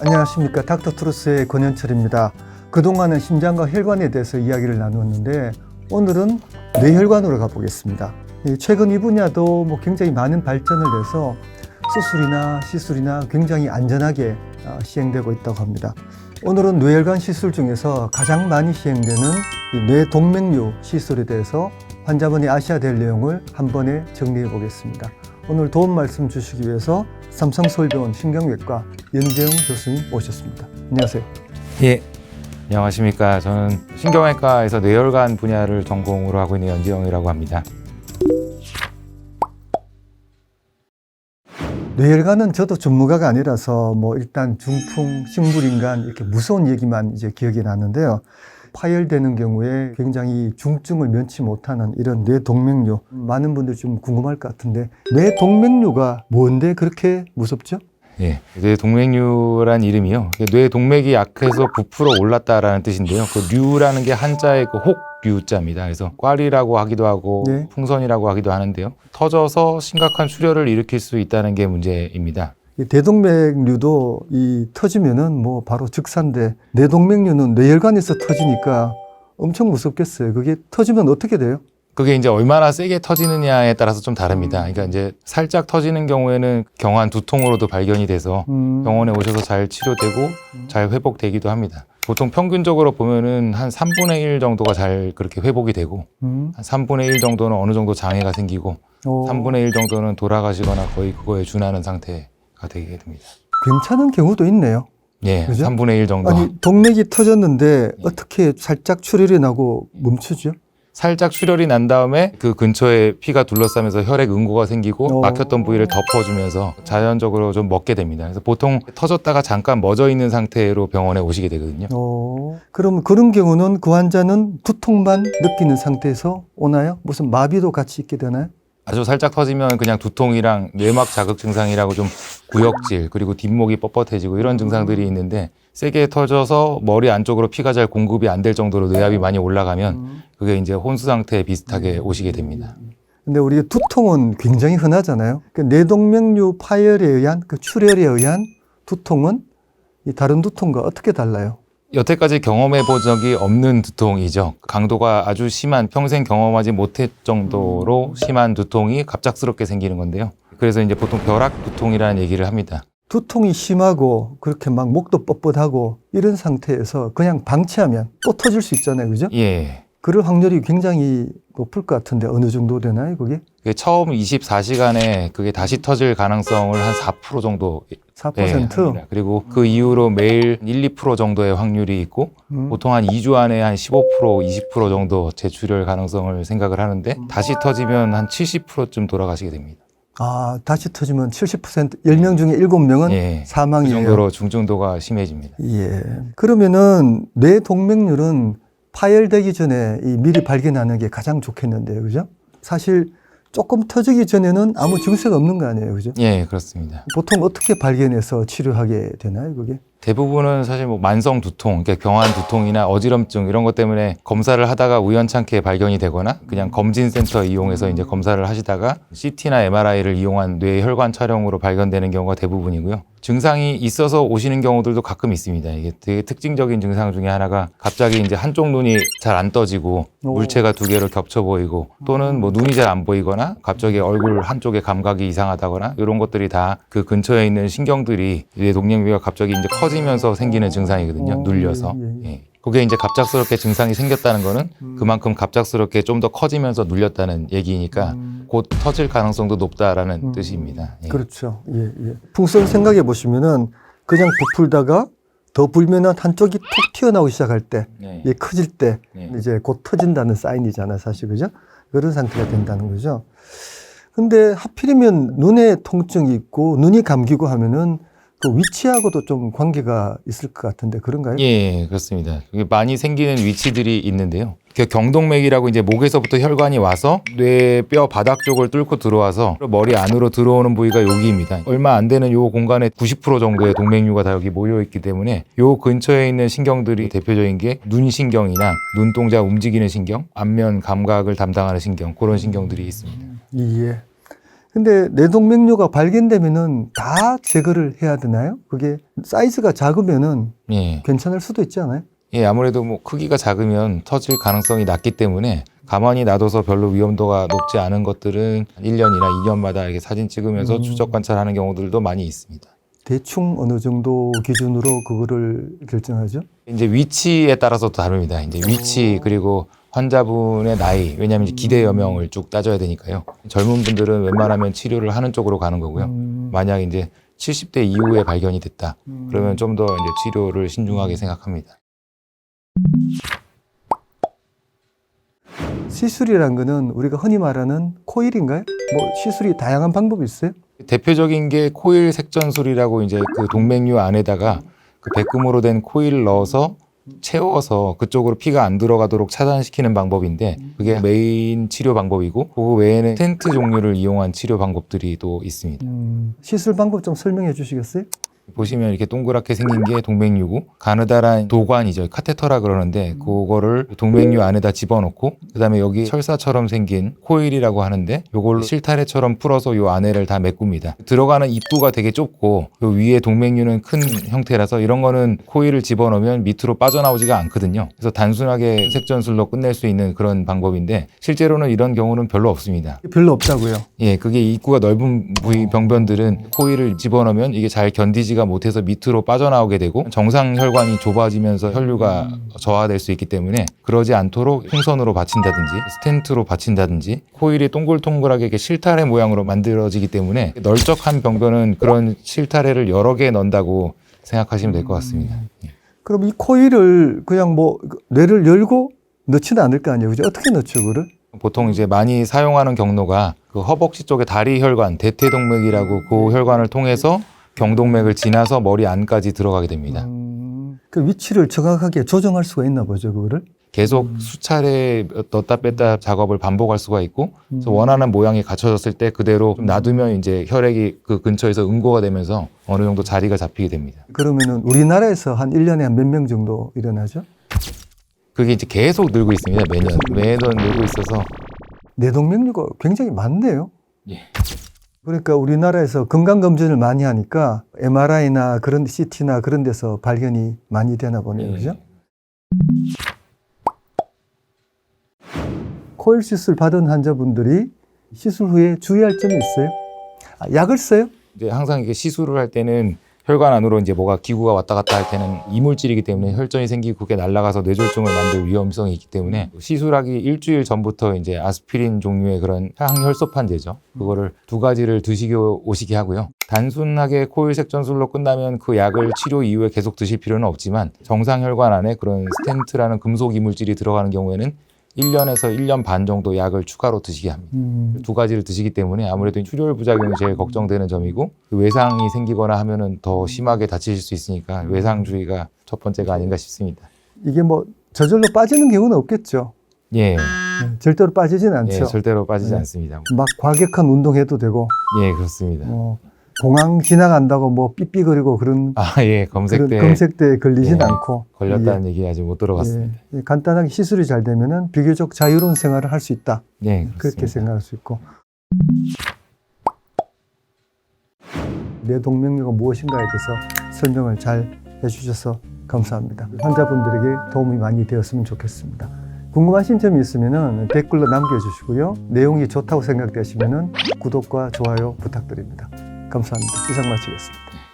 안녕하십니까. 닥터트루스의 권현철입니다. 그동안은 심장과 혈관에 대해서 이야기를 나누었는데 오늘은 뇌혈관으로 가보겠습니다. 최근 이 분야도 굉장히 많은 발전을 해서 수술이나 시술이나 굉장히 안전하게 시행되고 있다고 합니다. 오늘은 뇌혈관 시술 중에서 가장 많이 시행되는 이 뇌동맥류 시술에 대해서 환자분이 아셔야 될 내용을 한 번에 정리해 보겠습니다. 오늘 도움 말씀 주시기 위해서 삼성서울병원 신경외과 연재웅 교수님 모셨습니다. 안녕하세요. 예, 안녕하십니까. 저는 신경외과에서 뇌혈관 분야를 전공으로 하고 있는 연재웅이라고 합니다. 뇌혈관은 저도 전문가가 아니라서 일단 중풍, 식물인간 이렇게 무서운 얘기만 이제 기억이 나는데요. 파열되는 경우에 굉장히 중증을 면치 못하는 이런 뇌동맥류, 많은 분들이 좀 궁금할 것 같은데 뇌동맥류가 뭔데 그렇게 무섭죠? 예, 뇌동맥류란 이름이요. 뇌동맥이 약해서 부풀어 올랐다라는 뜻인데요. 그 류라는 게 한자의 그 혹류자입니다. 그래서 꽈리라고 하기도 하고 네. 풍선이라고 하기도 하는데요. 터져서 심각한 출혈을 일으킬 수 있다는 게 문제입니다. 이 대동맥류도 터지면은 바로 즉사인데 뇌동맥류는 뇌혈관에서 터지니까 엄청 무섭겠어요. 그게 터지면 어떻게 돼요? 그게 이제 얼마나 세게 터지느냐에 따라서 좀 다릅니다. 그러니까 이제 살짝 터지는 경우에는 경한 두통으로도 발견이 돼서 병원에 오셔서 잘 치료되고 잘 회복되기도 합니다. 보통 평균적으로 보면은 한 3분의 1 정도가 잘 그렇게 회복이 되고 한 3분의 1 정도는 어느 정도 장애가 생기고 3분의 1 정도는 돌아가시거나 거의 그거에 준하는 상태가 되게 됩니다. 괜찮은 경우도 있네요. 예, 그죠? 3분의 1 정도. 아니, 동맥이 터졌는데 어떻게 살짝 출혈이 나고 멈추죠? 살짝 출혈이 난 다음에 그 근처에 피가 둘러싸면서 혈액 응고가 생기고 막혔던 부위를 덮어주면서 자연적으로 좀 먹게 됩니다. 그래서 보통 터졌다가 잠깐 멎어 있는 상태로 병원에 오시게 되거든요. 그럼 그런 경우는 그 환자는 두통만 느끼는 상태에서 오나요? 무슨 마비도 같이 있게 되나요? 아주 살짝 터지면 그냥 두통이랑 뇌막 자극 증상이라고 좀 구역질 그리고 뒷목이 뻣뻣해지고 이런 증상들이 있는데 세게 터져서 머리 안쪽으로 피가 잘 공급이 안 될 정도로 뇌압이 많이 올라가면 그게 이제 혼수 상태에 비슷하게 오시게 됩니다. 근데 우리가 두통은 굉장히 흔하잖아요. 뇌동맥류 파열에 의한 그 출혈에 의한 두통은 이 다른 두통과 어떻게 달라요? 여태까지 경험해 본 적이 없는 두통이죠. 강도가 아주 심한 평생 경험하지 못할 정도로 심한 두통이 갑작스럽게 생기는 건데요. 그래서 이제 보통 벼락 두통이라는 얘기를 합니다. 두통이 심하고 그렇게 막 목도 뻣뻣하고 이런 상태에서 그냥 방치하면 또 터질 수 있잖아요. 그죠? 예. 그럴 확률이 굉장히 높을 것 같은데 어느 정도 되나요, 그게? 그게 처음 24시간에 그게 다시 터질 가능성을 한 4% 정도 4%? 합니다. 그리고 그 이후로 매일 1, 2% 정도의 확률이 있고 보통 한 2주 안에 한 15%, 20% 정도 재출혈 가능성을 생각을 하는데 다시 터지면 한 70%쯤 돌아가시게 됩니다. 아, 다시 터지면 70%, 10명 중에 7명은 예. 사망이에요. 그 정도로 중증도가 심해집니다. 예. 그러면은 뇌동맥류는 파열되기 전에 미리 발견하는 게 가장 좋겠는데요. 그죠? 사실 조금 터지기 전에는 아무 증세가 없는 거 아니에요. 그죠? 예, 그렇습니다. 보통 어떻게 발견해서 치료하게 되나요, 그게? 대부분은 사실 만성 두통, 그러니까 경한 두통이나 어지럼증 이런 것 때문에 검사를 하다가 우연찮게 발견이 되거나 그냥 검진센터 이용해서 이제 검사를 하시다가 CT나 MRI를 이용한 뇌혈관 촬영으로 발견되는 경우가 대부분이고요. 증상이 있어서 오시는 경우들도 가끔 있습니다. 이게 되게 특징적인 증상 중에 하나가 갑자기 이제 한쪽 눈이 잘 안 떠지고 물체가 두 개로 겹쳐 보이고 또는 눈이 잘 안 보이거나 갑자기 얼굴 한쪽에 감각이 이상하다거나 이런 것들이 다 그 근처에 있는 신경들이 뇌동맥류가 갑자기 이제 커지면서 생기는 증상이거든요. 눌려서. 예. 그게 이제 갑작스럽게 증상이 생겼다는 거는 그만큼 갑작스럽게 좀 더 커지면서 눌렸다는 얘기니까 곧 터질 가능성도 높다라는 뜻입니다. 예. 그렇죠. 예, 예. 풍선 생각해 보시면은 그냥 부풀다가 더 불면은 한쪽이 툭 튀어나오기 시작할 때, 네. 커질 때 네. 이제 곧 터진다는 사인이잖아요, 사실. 그죠? 그런 상태가 된다는 거죠. 근데 하필이면 눈에 통증이 있고 눈이 감기고 하면은 그 위치하고도 좀 관계가 있을 것 같은데 그런가요? 예, 그렇습니다. 이게 많이 생기는 위치들이 있는데요. 그 경동맥이라고 이제 목에서부터 혈관이 와서 뇌뼈 바닥 쪽을 뚫고 들어와서 머리 안으로 들어오는 부위가 여기입니다. 얼마 안 되는 요 공간에 90% 정도의 동맥류가 다 여기 모여 있기 때문에 요 근처에 있는 신경들이 대표적인 게 눈신경이나 눈동자 움직이는 신경, 안면 감각을 담당하는 신경, 그런 신경들이 있습니다. 예. 근데 뇌동맥류가 발견되면은 다 제거를 해야 되나요? 그게 사이즈가 작으면은 예. 괜찮을 수도 있지 않아요? 예, 아무래도 뭐 크기가 작으면 터질 가능성이 낮기 때문에 가만히 놔둬서 별로 위험도가 높지 않은 것들은 1년이나 2년마다 이렇게 사진 찍으면서 추적 관찰하는 경우들도 많이 있습니다. 대충 어느 정도 기준으로 그거를 결정하죠? 이제 위치에 따라서 다릅니다. 이제 위치 그리고 환자분의 나이, 왜냐하면 이제 기대 여명을 쭉 따져야 되니까요. 젊은 분들은 웬만하면 치료를 하는 쪽으로 가는 거고요. 만약 이제 70대 이후에 발견이 됐다. 그러면 좀 더 이제 치료를 신중하게 생각합니다. 시술이란 거는 우리가 흔히 말하는 코일인가요? 뭐 시술이 다양한 방법이 있어요? 대표적인 게 코일 색전술이라고 이제 그 동맥류 안에다가 그 백금으로 된 코일을 넣어서 채워서 그쪽으로 피가 안 들어가도록 차단시키는 방법인데 그게 메인 치료 방법이고 그 외에는 스텐트 종류를 이용한 치료 방법들이 또 있습니다. 시술 방법 좀 설명해 주시겠어요? 보시면 이렇게 동그랗게 생긴 게 동맥류고 가느다란 도관이죠. 카테터라 그러는데 그거를 동맥류 안에다 집어넣고 그다음에 여기 철사처럼 생긴 코일이라고 하는데 요걸로 실타래처럼 풀어서 요 안에를 다 메꿉니다. 들어가는 입구가 되게 좁고 요 위에 동맥류는 큰 형태라서 이런 거는 코일을 집어넣으면 밑으로 빠져나오지가 않거든요. 그래서 단순하게 색전술로 끝낼 수 있는 그런 방법인데 실제로는 이런 경우는 별로 없습니다. 별로 없다고요. 예, 그게 입구가 넓은 부위 병변들은 코일을 집어넣으면 이게 잘 견디지가 못해서 밑으로 빠져나오게 되고 정상 혈관이 좁아지면서 혈류가 저하될 수 있기 때문에 그러지 않도록 풍선으로 받친다든지 스텐트로 받친다든지 코일이 동글동글하게 이렇게 실타래 모양으로 만들어지기 때문에 널쩍한 병변은 그런 실타래를 여러 개 넣는다고 생각하시면 될 것 같습니다. 예. 그럼 이 코일을 그냥 뭐 뇌를 열고 넣지는 않을 거 아니에요. 그죠? 어떻게 넣죠, 그거를? 보통 이제 많이 사용하는 경로가 그 허벅지 쪽에 다리 혈관, 대퇴동맥이라고 그 혈관을 통해서 경동맥을 지나서 머리 안까지 들어가게 됩니다. 그 위치를 정확하게 조정할 수가 있나 보죠, 그거를? 계속 수차례 넣었다 뺐다 작업을 반복할 수가 있고 그래서 원하는 모양이 갖춰졌을 때 그대로 좀 놔두면 이제 혈액이 그 근처에서 응고가 되면서 어느 정도 자리가 잡히게 됩니다. 그러면은 우리나라에서 한 1년에 한 몇 명 정도 일어나죠? 그게 이제 계속 늘고 있습니다. 매년 늘고 있어서. 뇌동맥류가 굉장히 많네요. 예. 그러니까 우리나라에서 건강검진을 많이 하니까 MRI나 그런 CT나 그런 데서 발견이 많이 되나 보네요. 그죠? 코일 시술 받은 환자분들이 시술 후에 주의할 점이 있어요? 약을 써요? 이제 항상 이게 시술을 할 때는 혈관 안으로 이제 뭐가 기구가 왔다 갔다 할 때는 이물질이기 때문에 혈전이 생기고 그게 날아가서 뇌졸중을 만들 위험성이 있기 때문에 시술하기 일주일 전부터 이제 아스피린 종류의 그런 항혈소판제죠. 그거를 2가지를 드시고 오시게 하고요. 단순하게 코일 색전술로 끝나면 그 약을 치료 이후에 계속 드실 필요는 없지만 정상 혈관 안에 그런 스텐트라는 금속 이물질이 들어가는 경우에는 1년에서 1년 반 정도 약을 추가로 드시게 합니다. 2가지를 드시기 때문에 아무래도 출혈 부작용이 제일 걱정되는 점이고 그 외상이 생기거나 하면은 더 심하게 다치실 수 있으니까 외상주의가 첫 번째가 아닌가 싶습니다. 이게 뭐 저절로 빠지는 경우는 없겠죠? 예, 절대로 빠지진 않죠? 예 절대로 빠지지 네. 않습니다. 막 과격한 운동해도 되고 예, 그렇습니다. 공항 지나간다고 뭐 삐삐거리고 그런 예, 검색대 검색대에 걸리진 예, 않고 걸렸다는 얘기 아직 못 들어봤습니다. 예, 간단하게 시술이 잘 되면은 비교적 자유로운 생활을 할 수 있다. 예, 그렇게 그렇습니다. 생각할 수 있고. 뇌동맥류가 무엇인가에 대해서 설명을 잘 해주셔서 감사합니다. 환자분들에게 도움이 많이 되었으면 좋겠습니다. 궁금하신 점이 있으면 댓글로 남겨주시고요. 내용이 좋다고 생각되시면 구독과 좋아요 부탁드립니다. 감사합니다. 이상 마치겠습니다.